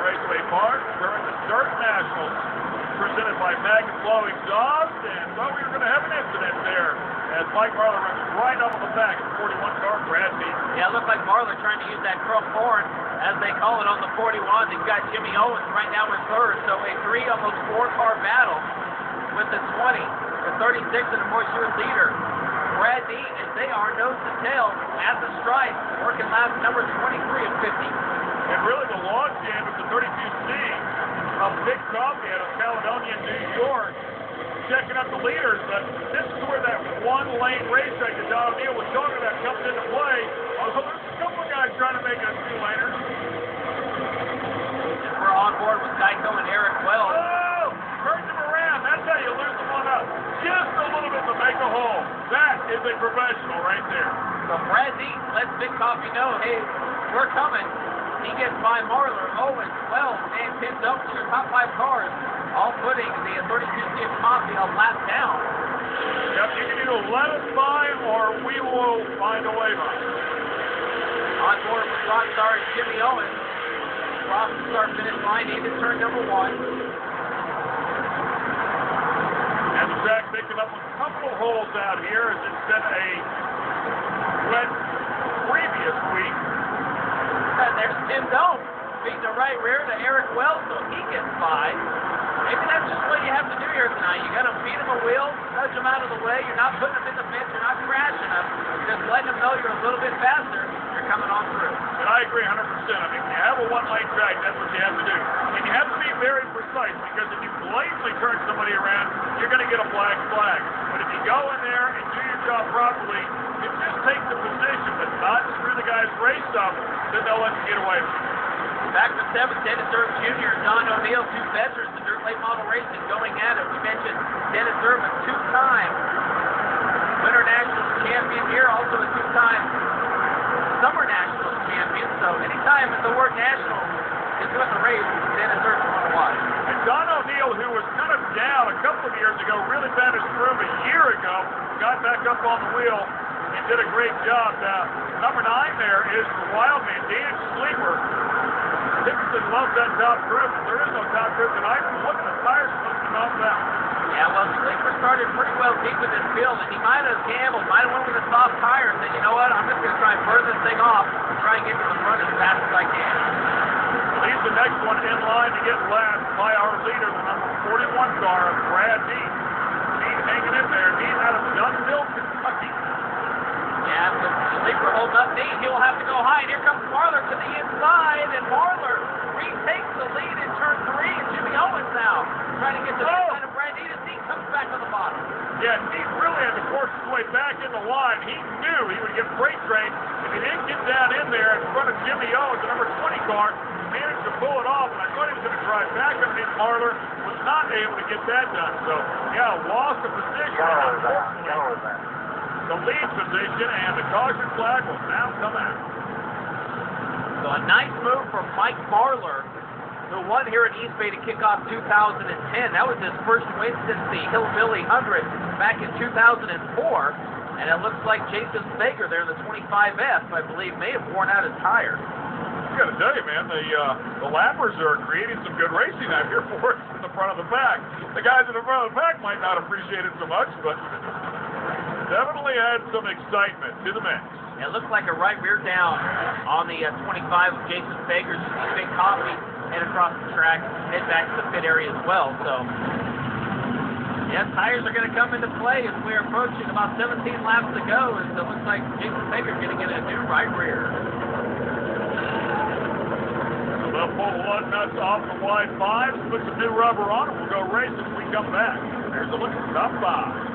Raceway Park during the Dirt Nationals, presented by Magnet Flow Exhaust, and thought we were going to have an incident there as Mike Marler runs right up on the back of the 41 car, Brad Beat. Yeah, it looked like Marler trying to use that chrome horn, as they call it, on the 41. He's got Jimmy Owens right now in third, so a almost four-car battle with the 20, the 36, and a Moisture leader. Brad Dean, as they are nose to tail at the stripe, working lap number 23 of 50. And really the log jam is the 32C of Big Coffee out of Caledonia, New York, checking up the leaders. But this is where that one-lane racetrack that Don O'Neill was talking about comes into play. Although there's a couple of guys trying to make it a two-laner. And we're on board with Geico and Eric Wells. Oh! Turns him around. That's how you loosen one up. Just a little bit to make a hole. That is a professional right there. So Brad Dean lets Big Coffee know, hey, we're coming. He gets by Marler, Owens, Wells, and pins up to the top 5 cars, all putting the 32C of Coffee a lap down. Yep, you can either let us by or we will find a way by. On board with Rockstar Jimmy Owens. Across the start finish line into turn number 1. And the track picking up a couple of holes out here as it's been a wet previous week. And there's Tim Doan beating the right rear to Eric Wells, so he gets by. Maybe that's just what you have to do here tonight. You got to feed him a wheel, nudge him out of the way. You're not putting him in the fence. You're not crashing him. You're just letting him know you're a little bit faster. You're coming on through. And I agree 100%. I mean, you have a one-lane track, that's what you have to do. And you have to be very precise, because if you blatantly turn somebody around, you're going to get a black flag. But if you go in there and do your job properly, you just take the position, but not screw the guy's race up, then they'll let you get away with it. Back to 7th, Dennis Irvin Jr., Don O'Neill, 2 veterans in dirt late model racing going at it. We mentioned Dennis Irvin, 2-time Winter Nationals champion here, also a 2-time Summer Nationals champion. So anytime the word national is with the race, Dennis Irvin want to watch. And Don O'Neill, who was kind of down a couple of years ago, really found his groove a year ago, got back up on the wheel and did a great job. Number 9 there is the wild man, Dan Sleeper. Dickinson loves that top group. There is no top group tonight. Look at the tires slipping off that. Yeah, well, Sleeper started pretty well deep in this field, and he might have gambled, might have went with a soft tire and said, you know what, I'm just going to try and burn this thing off and try and get to the front as fast as I can. Well, he's the next one in line to get last by our leader, the number 41 car, Brad Dean. Dean hanging in there. Dean out of Dunnville, Kentucky. Yeah, so Sleeper holding up Dean. He'll have to go high, and here comes Marler to the inside, and Marler retakes the lead in turn 3, and Jimmy Owens now trying to get to the side of Brad Dean as Dean comes back on the bottom. Yeah, Dean really had to force his way back in the line. He knew he would get freight trained if he didn't get down in there in front of Jimmy Owens, the number 20 car. He managed to pull it off, and I thought he was going to drive back underneath Marler. Was not able to get that done. So, yeah, lost the position. Unfortunately, the lead position, and the caution flag will now come out. So a nice move from Mike Marler, who won here at East Bay to kick off 2010. That was his first win since the Hillbilly 100 back in 2004. And it looks like Jason Baker there in the 25F, I believe, may have worn out his tire. I got to tell you, man, the lappers are creating some good racing out here for us in the front of the pack. The guys in the front of the pack might not appreciate it so much, but definitely had some excitement to the mix. It looks like a right rear down on the 25 of Jason Baker's Big Coffee, head across the track, head back to the pit area as well. So, yeah, tires are going to come into play as we're approaching about 17 laps to go, and it looks like Jason Baker's going to get a new right rear. They'll pull one nuts off the wide 5s, put some new rubber on it. We'll go racing when we come back. There's a look at the top 5.